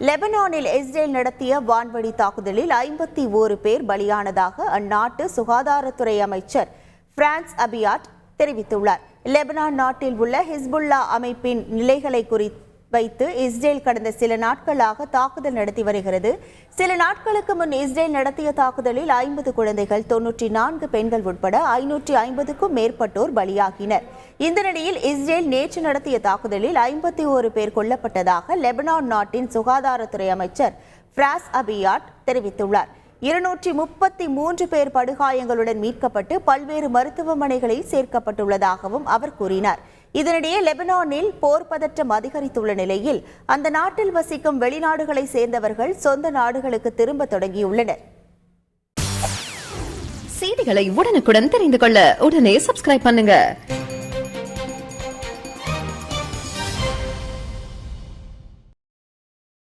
லெபனானில் இஸ்ரேல் நடத்திய வான்வழி தாக்குதலில் 51 பேர் பலியானதாக அந்நாட்டு சுகாதாரத்துறை அமைச்சர் பிரான்ஸ் அபியாட் தெரிவித்துள்ளார். லெபனான் நாட்டில் உள்ள ஹிஸ்புல்லா அமைப்பின் நிலைகளை வைத்து இஸ்ரேல் கடந்த சில நாட்களாக தாக்குதல் நடத்தி வருகிறது. சில நாட்களுக்கு முன் இஸ்ரேல் நடத்திய தாக்குதலில் 50 குழந்தைகள், 94 பெண்கள் உட்பட 550க்கும் மேற்பட்டோர் பலியாகினர். இந்த நிலையில் இஸ்ரேல் நேற்று நடத்திய தாக்குதலில் 51 பேர் கொல்லப்பட்டதாக லெபனான் நாட்டின் சுகாதாரத்துறை அமைச்சர் பிரான்ஸ் அபியாட் தெரிவித்துள்ளார். 233 பேர் படுகாயங்களுடன் மீட்கப்பட்டு பல்வேறு மருத்துவமனைகளில் சேர்க்கப்பட்டுள்ளதாகவும் அவர் கூறினார். இதனிடையே லெபனானில் போர் பதற்றம் அதிகரித்துள்ள நிலையில் அந்த நாட்டில் வசிக்கும் வெளிநாடுகளை சேர்ந்தவர்கள் சொந்த நாடுகளுக்கு திரும்ப தொடங்கியுள்ளனர். செய்திகளை உடனுக்குடன் தெரிந்து கொள்ள உடனே சப்ஸ்கிரைப் பண்ணுங்க.